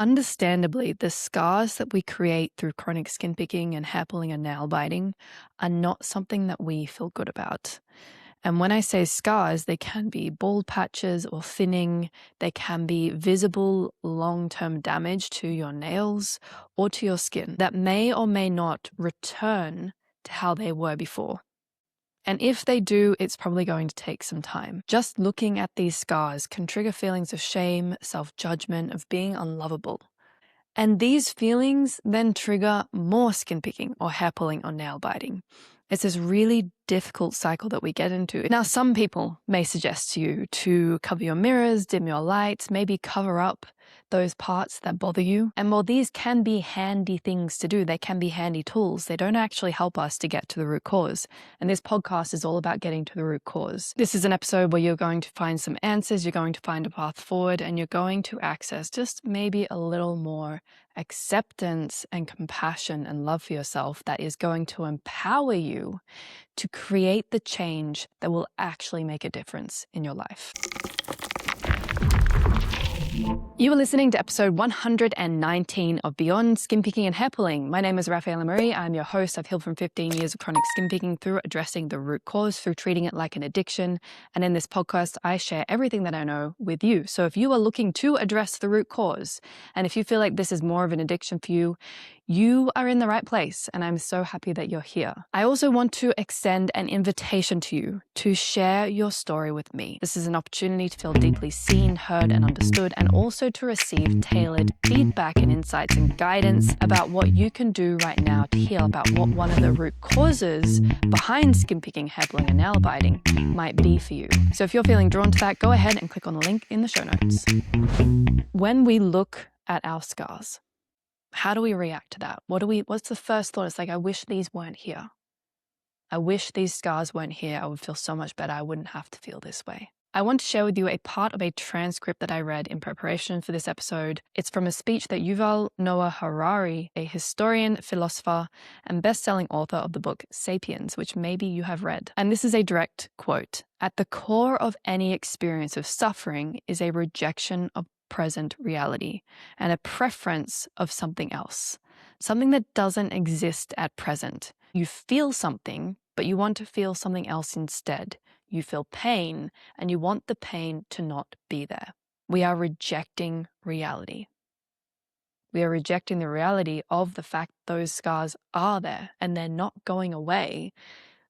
Understandably, the scars that we create through chronic skin picking and hair pulling and nail biting are not something that we feel good about. And when I say scars, they can be bald patches or thinning. They can be visible long-term damage to your nails or to your skin that may or may not return to how they were before. And if they do, it's probably going to take some time. Just looking at these scars can trigger feelings of shame, self-judgment, of being unlovable. And these feelings then trigger more skin picking or hair pulling or nail biting. It's this really difficult cycle that we get into. Now, some people may suggest to you to cover your mirrors, dim your lights, maybe cover up those parts that bother you. And while these can be handy things to do, they can be handy tools, they don't actually help us to get to the root cause. And this podcast is all about getting to the root cause. This is an episode where you're going to find some answers, you're going to find a path forward, and you're going to access just maybe a little more acceptance and compassion and love for yourself that is going to empower you to create the change that will actually make a difference in your life. You are listening to episode 119 of Beyond Skin Picking and Hair Pulling. My name is Rafaela Marie. I'm your host. I've healed from 15 years of chronic skin picking through addressing the root cause, through treating it like an addiction. And in this podcast, I share everything that I know with you. So if you are looking to address the root cause, and if you feel like this is more of an addiction for you, you are in the right place, and I'm so happy that you're here. I also want to extend an invitation to you to share your story with me. This is an opportunity to feel deeply seen, heard, and understood, and also to receive tailored feedback and insights and guidance about what you can do right now to heal, about what one of the root causes behind skin picking, hair pulling, and nail biting might be for you. So if you're feeling drawn to that, go ahead and click on the link in the show notes. When we look at our scars, how do we react to that? What's the first thought? It's like, I wish these weren't here. I wish these scars weren't here. I would feel so much better. I wouldn't have to feel this way. I want to share with you a part of a transcript that I read in preparation for this episode. It's from a speech that Yuval Noah Harari, a historian, philosopher, and best-selling author of the book Sapiens, which maybe you have read. And this is a direct quote. "At the core of any experience of suffering is a rejection of present reality and a preference of something else, something that doesn't exist at present. You feel something, but you want to feel something else instead. You feel pain, and you want the pain to not be there." We are rejecting reality. We are rejecting the reality of the fact those scars are there, and they're not going away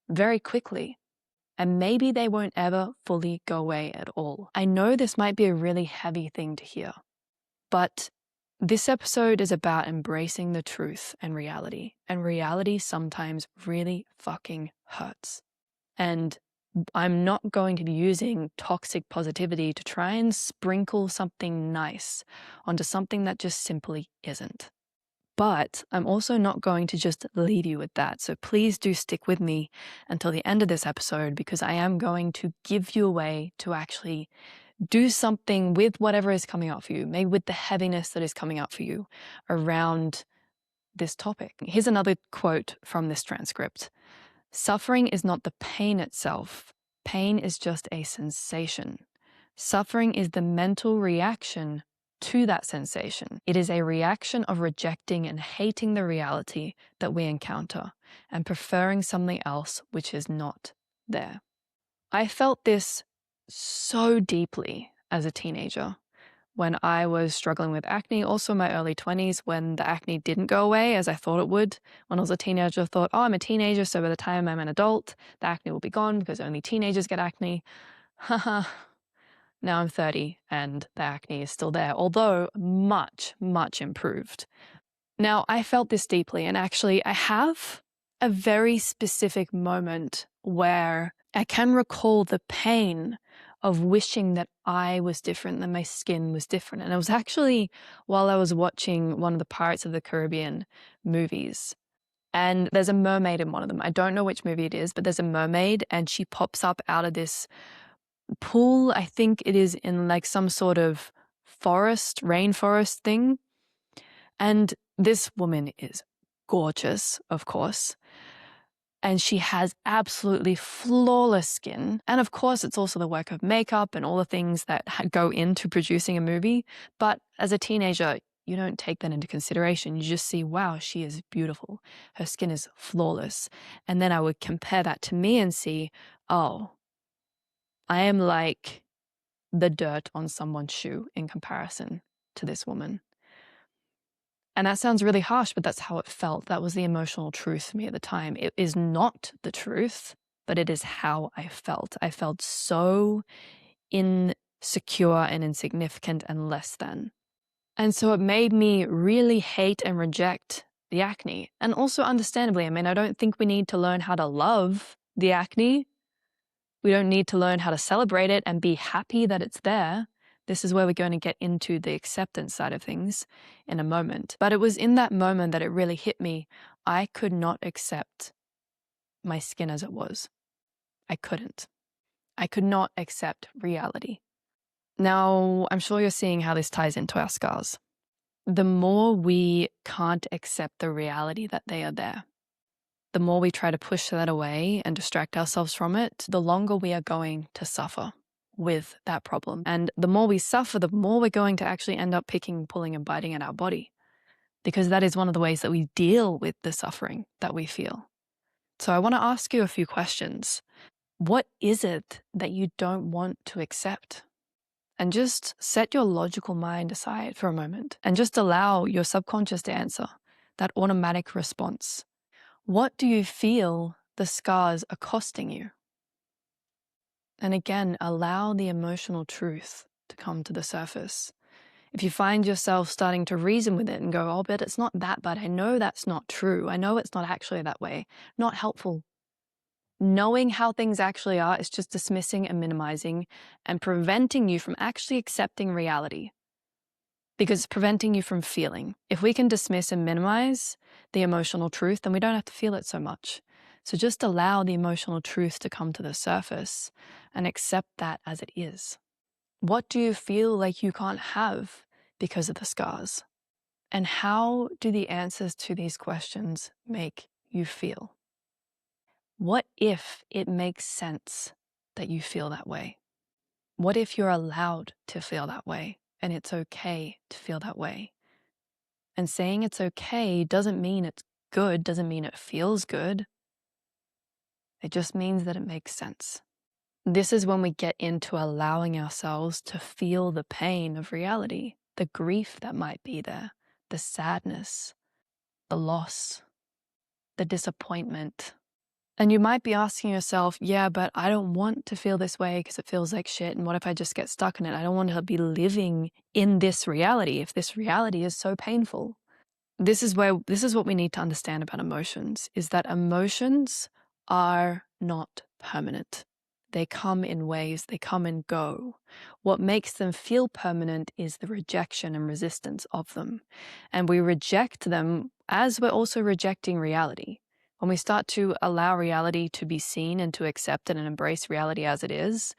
very quickly. And maybe they won't ever fully go away at all. I know this might be a really heavy thing to hear, but this episode is about embracing the truth and reality sometimes really fucking hurts. And I'm not going to be using toxic positivity to try and sprinkle something nice onto something that just simply isn't. But I'm also not going to just leave you with that. So please do stick with me until the end of this episode, because I am going to give you a way to actually do something with whatever is coming up for you, maybe with the heaviness that is coming up for you around this topic. Here's another quote from this transcript. "Suffering is not the pain itself. Pain is just a sensation. Suffering is the mental reaction to that sensation. It is a reaction of rejecting and hating the reality that we encounter and preferring something else which is not there." I felt this so deeply as a teenager when I was struggling with acne, also in my early 20s when the acne didn't go away as I thought it would. When I was a teenager, I thought, oh, I'm a teenager, so by the time I'm an adult, the acne will be gone because only teenagers get acne. Haha. Now I'm 30 and the acne is still there, although much, much improved. Now, I felt this deeply, and actually I have a very specific moment where I can recall the pain of wishing that I was different, that my skin was different. And it was actually while I was watching one of the Pirates of the Caribbean movies. And there's a mermaid in one of them. I don't know which movie it is, but there's a mermaid and she pops up out of this pool. I think it is in like some sort of rainforest thing. And this woman is gorgeous, of course. And she has absolutely flawless skin. And of course, it's also the work of makeup and all the things that go into producing a movie. But as a teenager, You don't take that into consideration. You just see, wow, she is beautiful. Her skin is flawless. And then I would compare that to me and see, oh, I am like the dirt on someone's shoe in comparison to this woman. And that sounds really harsh, but that's how it felt. That was the emotional truth for me at the time. It is not the truth, but it is how I felt. I felt so insecure and insignificant and less than. And so it made me really hate and reject the acne. And also understandably, I mean, I don't think we need to learn how to love the acne. We don't need to learn how to celebrate it and be happy that it's there. This is where we're going to get into the acceptance side of things in a moment. But it was in that moment that it really hit me. I could not accept my skin as it was. I couldn't. I could not accept reality. Now, I'm sure you're seeing how this ties into our scars. The more we can't accept the reality that they are there, the more we try to push that away and distract ourselves from it, the longer we are going to suffer with that problem. And the more we suffer, the more we're going to actually end up picking, pulling, and biting at our body, because that is one of the ways that we deal with the suffering that we feel. So I want to ask you a few questions. What is it that you don't want to accept? And just set your logical mind aside for a moment and just allow your subconscious to answer that automatic response. What do you feel the scars are costing you? And again, allow the emotional truth to come to the surface. If you find yourself starting to reason with it and go, oh, but it's not that bad. I know that's not true. I know it's not actually that way. Not helpful. Knowing how things actually are is just dismissing and minimizing and preventing you from actually accepting reality, because it's preventing you from feeling. If we can dismiss and minimize the emotional truth, then we don't have to feel it so much. So just allow the emotional truth to come to the surface and accept that as it is. What do you feel like you can't have because of the scars? And how do the answers to these questions make you feel? What if it makes sense that you feel that way? What if you're allowed to feel that way and it's okay to feel that way? And saying it's okay doesn't mean it's good, doesn't mean it feels good. It just means that it makes sense. This is when we get into allowing ourselves to feel the pain of reality, the grief that might be there, the sadness, the loss, the disappointment. And you might be asking yourself, yeah, but I don't want to feel this way because it feels like shit. And what if I just get stuck in it? I don't want to be living in this reality if this reality is so painful. This is what we need to understand about emotions, is that emotions are not permanent. They come in waves, they come and go. What makes them feel permanent is the rejection and resistance of them. And we reject them as we're also rejecting reality. When we start to allow reality to be seen and to accept it and embrace reality as it is,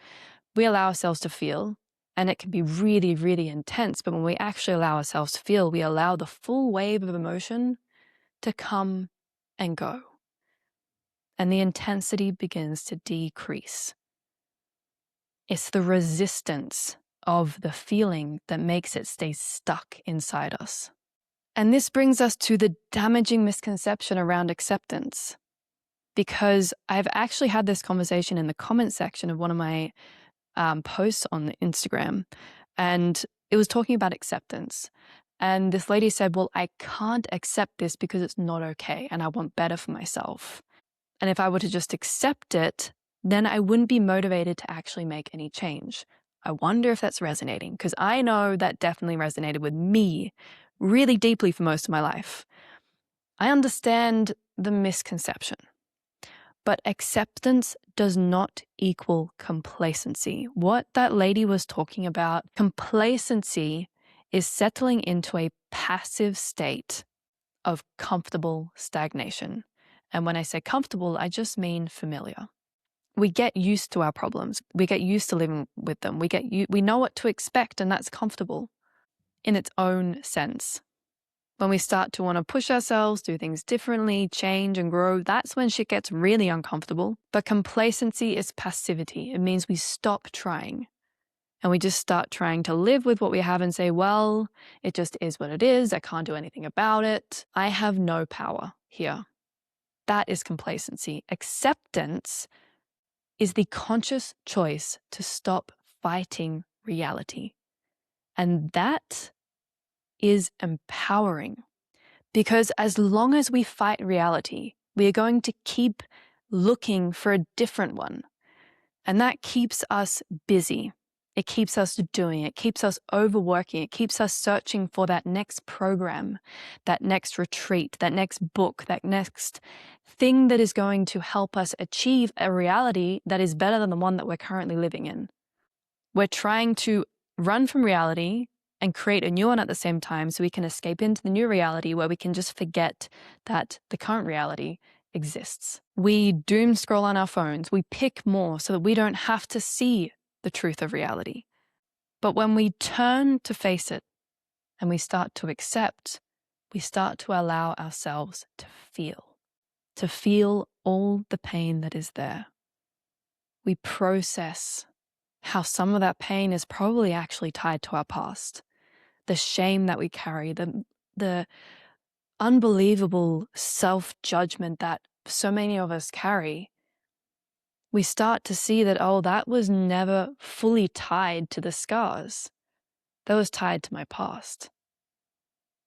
we allow ourselves to feel, and it can be really, really intense. But when we actually allow ourselves to feel, we allow the full wave of emotion to come and go. And the intensity begins to decrease. It's the resistance of the feeling that makes it stay stuck inside us. And this brings us to the damaging misconception around acceptance, because I've actually had this conversation in the comment section of one of my posts on Instagram, and it was talking about acceptance. And this lady said, well, I can't accept this because it's not okay and I want better for myself. And if I were to just accept it, then I wouldn't be motivated to actually make any change. I wonder if that's resonating, because I know that definitely resonated with me really deeply for most of my life. I understand the misconception, but acceptance does not equal complacency. What that lady was talking about, complacency is settling into a passive state of comfortable stagnation. And when I say comfortable, I just mean familiar. We get used to our problems. We get used to living with them. We know what to expect, and that's comfortable in its own sense. When we start to want to push ourselves, do things differently, change and grow, that's when shit gets really uncomfortable. But complacency is passivity. It means we stop trying And we just start trying to live with what we have and say, well, it just is what it is. I can't do anything about it. I have no power here. That is complacency. Acceptance is the conscious choice to stop fighting reality. And that is empowering, because as long as we fight reality, we are going to keep looking for a different one. And that keeps us busy. It keeps us doing, it keeps us overworking, it keeps us searching for that next program, that next retreat, that next book, that next thing that is going to help us achieve a reality that is better than the one that we're currently living in. We're trying to run from reality and create a new one at the same time so we can escape into the new reality where we can just forget that the current reality exists. We doom scroll on our phones. We pick more so that we don't have to see the truth of reality. But when we turn to face it and we start to accept, we start to allow ourselves to feel all the pain that is there. We process how some of that pain is probably actually tied to our past, the shame that we carry, the unbelievable self-judgment that so many of us carry. We start to see that, oh, that was never fully tied to the scars. That was tied to my past.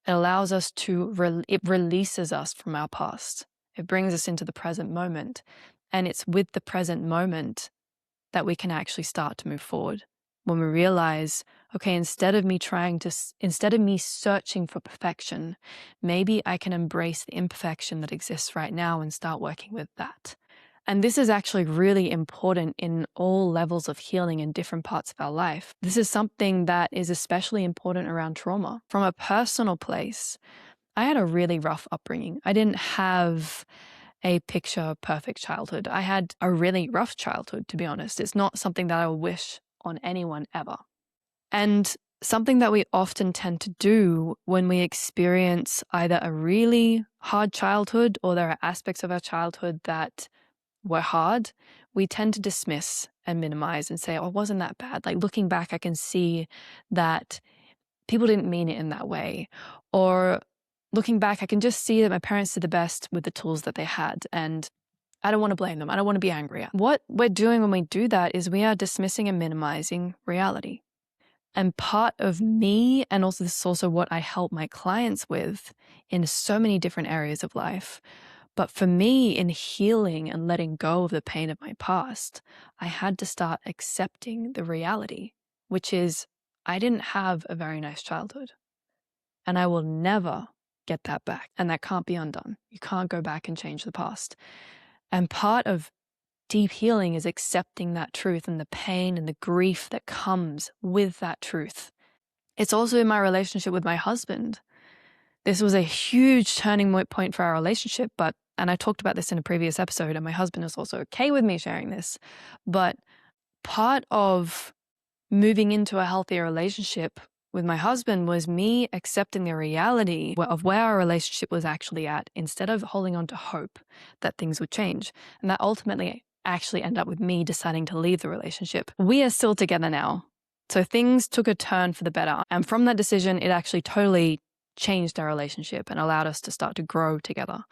It allows us it releases us from our past. It brings us into the present moment. And it's with the present moment that we can actually start to move forward. When we realize, okay, instead of me searching for perfection, maybe I can embrace the imperfection that exists right now and start working with that. And this is actually really important in all levels of healing in different parts of our life. This is something that is especially important around trauma. From a personal place, I had a really rough upbringing. I didn't have a picture perfect childhood. I had a really rough childhood, to be honest. It's not something that I would wish on anyone ever. And something that we often tend to do when we experience either a really hard childhood or there are aspects of our childhood that were hard, we tend to dismiss and minimize and say, oh, it wasn't that bad. Like looking back, I can see that people didn't mean it in that way. Or looking back, I can just see that my parents did the best with the tools that they had. And I don't want to blame them. I don't want to be angry. What we're doing when we do that is we are dismissing and minimizing reality. And part of me, and also this is also what I help my clients with in so many different areas of life. But for me, in healing and letting go of the pain of my past, I had to start accepting the reality, which is I didn't have a very nice childhood. And I will never get that back. And that can't be undone. You can't go back and change the past. And part of deep healing is accepting that truth and the pain and the grief that comes with that truth. It's also in my relationship with my husband. This was a huge turning point for our relationship, and I talked about this in a previous episode, and my husband is also okay with me sharing this, but part of moving into a healthier relationship with my husband was me accepting the reality of where our relationship was actually at instead of holding on to hope that things would change. And that ultimately actually ended up with me deciding to leave the relationship. We are still together now. So things took a turn for the better. And from that decision, it actually totally changed our relationship and allowed us to start to grow together.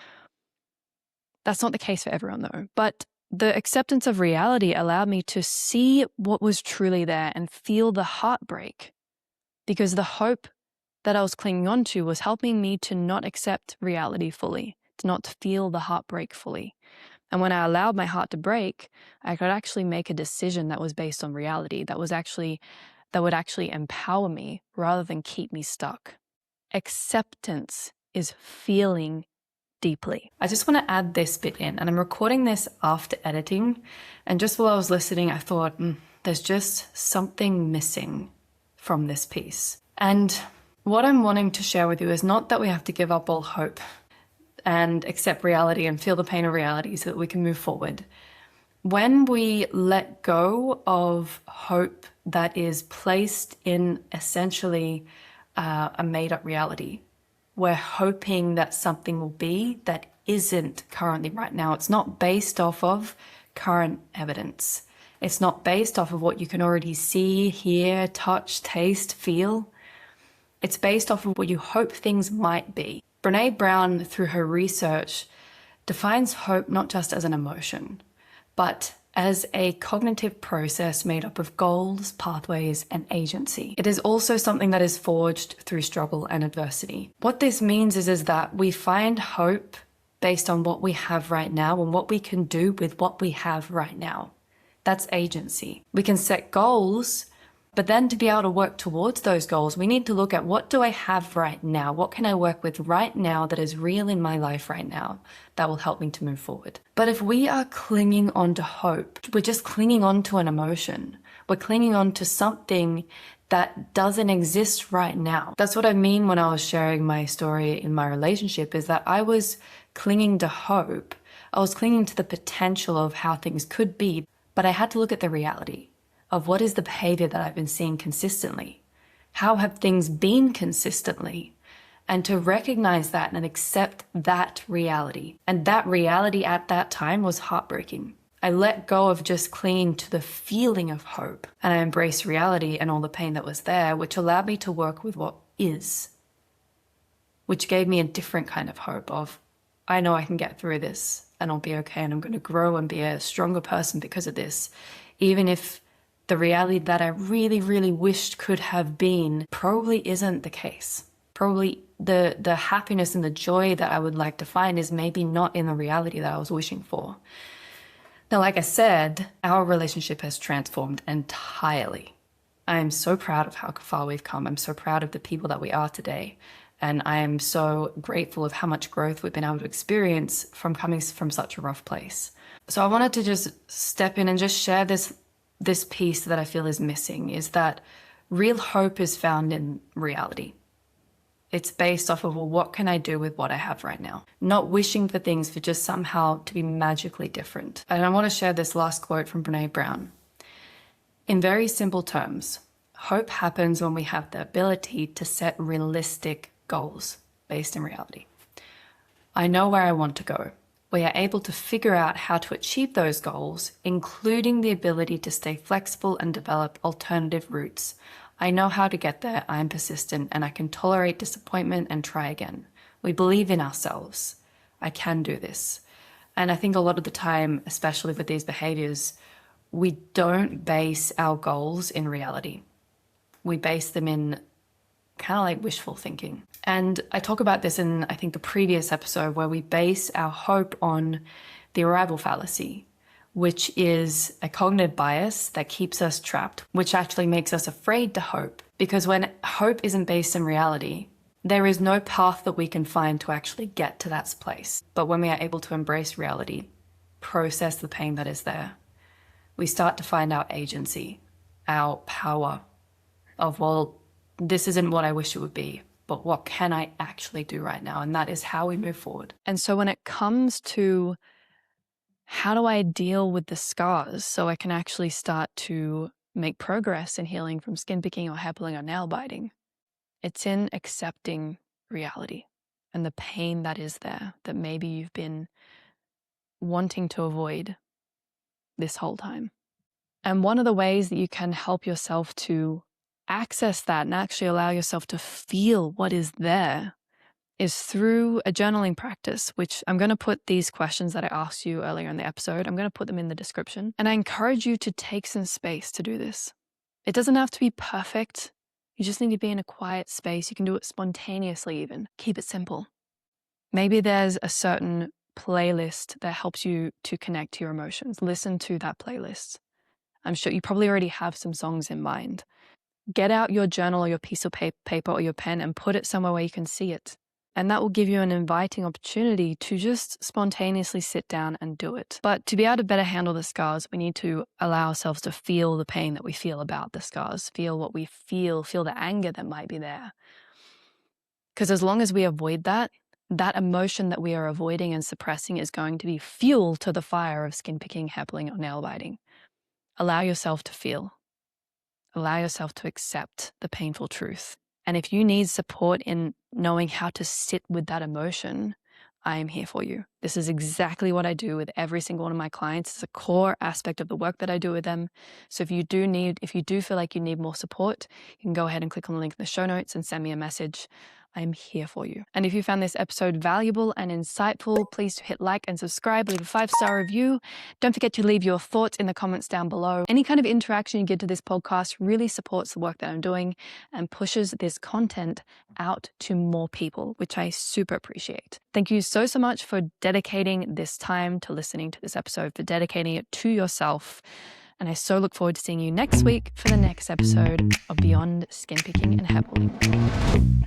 That's not the case for everyone though. But the acceptance of reality allowed me to see what was truly there and feel the heartbreak, because the hope that I was clinging on to was helping me to not accept reality fully, to not feel the heartbreak fully. And when I allowed my heart to break, I could actually make a decision that was based on reality, that would actually empower me rather than keep me stuck. Acceptance is feeling deeply. I just want to add this bit in, and I'm recording this after editing. And just while I was listening, I thought, there's just something missing from this piece. And what I'm wanting to share with you is not that we have to give up all hope and accept reality and feel the pain of reality so that we can move forward. When we let go of hope that is placed in essentially a made-up reality, we're hoping that something will be that isn't currently right now. It's not based off of current evidence. It's not based off of what you can already see, hear, touch, taste, feel. It's based off of what you hope things might be. Brené Brown, through her research, defines hope not just as an emotion, but as a cognitive process made up of goals, pathways, and agency. It is also something that is forged through struggle and adversity. What this means is that we find hope based on what we have right now and what we can do with what we have right now. That's agency. We can set goals, but then to be able to work towards those goals, we need to look at, what do I have right now? What can I work with right now that is real in my life right now that will help me to move forward? But if we are clinging on to hope, we're just clinging on to an emotion. We're clinging on to something that doesn't exist right now. That's what I mean when I was sharing my story in my relationship, is that I was clinging to hope. I was clinging to the potential of how things could be, but I had to look at the reality of what is the behavior that I've been seeing consistently. How have things been consistently? And to recognize that and accept that reality. And that reality at that time was heartbreaking. I let go of just clinging to the feeling of hope, and I embraced reality and all the pain that was there, which allowed me to work with what is, which gave me a different kind of hope of, I know I can get through this and I'll be okay, and I'm going to grow and be a stronger person because of this, even if the reality that I really, really wished could have been probably isn't the case. Probably the happiness and the joy that I would like to find is maybe not in the reality that I was wishing for. Now, like I said, our relationship has transformed entirely. I am so proud of how far we've come. I'm so proud of the people that we are today. And I am so grateful of how much growth we've been able to experience from coming from such a rough place. So I wanted to just step in and just share this piece that I feel is missing, is that real hope is found in reality. It's based off of, well, what can I do with what I have right now? Not wishing for things for just somehow to be magically different. And I want to share this last quote from Brené Brown. In very simple terms, hope happens when we have the ability to set realistic goals based in reality. I know where I want to go. We are able to figure out how to achieve those goals, including the ability to stay flexible and develop alternative routes. I know how to get there, I'm persistent, and I can tolerate disappointment and try again. We believe in ourselves. I can do this. And I think a lot of the time, especially with these behaviors, we don't base our goals in reality. We base them in kind of like wishful thinking. And I talk about this in, I think, the previous episode, where we base our hope on the arrival fallacy, which is a cognitive bias that keeps us trapped, which actually makes us afraid to hope. Because when hope isn't based in reality, there is no path that we can find to actually get to that place. But when we are able to embrace reality, process the pain that is there, we start to find our agency, our power of, well, this isn't what I wish it would be, but what can I actually do right now? And that is how we move forward. And so when it comes to how do I deal with the scars so I can actually start to make progress in healing from skin picking or hair pulling or nail biting, it's in accepting reality and the pain that is there that maybe you've been wanting to avoid this whole time. And one of the ways that you can help yourself to access that and actually allow yourself to feel what is there is through a journaling practice, which I'm going to put these questions that I asked you earlier in the episode, I'm going to put them in the description. And I encourage you to take some space to do this. It doesn't have to be perfect. You just need to be in a quiet space. You can do it spontaneously even. Keep it simple. Maybe there's a certain playlist that helps you to connect to your emotions. Listen to that playlist. I'm sure you probably already have some songs in mind. Get out your journal or your piece of paper or your pen and put it somewhere where you can see it. And that will give you an inviting opportunity to just spontaneously sit down and do it. But to be able to better handle the scars, we need to allow ourselves to feel the pain that we feel about the scars, feel what we feel the anger that might be there. Because as long as we avoid that, that emotion that we are avoiding and suppressing is going to be fuel to the fire of skin picking, hair pulling, or nail biting. Allow yourself to feel. Allow yourself to accept the painful truth. And if you need support in knowing how to sit with that emotion, I am here for you. This is exactly what I do with every single one of my clients. It's a core aspect of the work that I do with them. So if you do feel like you need more support, you can go ahead and click on the link in the show notes and send me a message. I am here for you. And if you found this episode valuable and insightful, please hit like and subscribe, leave a 5-star review. Don't forget to leave your thoughts in the comments down below. Any kind of interaction you give to this podcast really supports the work that I'm doing and pushes this content out to more people, which I super appreciate. Thank you so much for dedicating this time to listening to this episode, for dedicating it to yourself. And I so look forward to seeing you next week for the next episode of Beyond Skin Picking and Hair Pulling.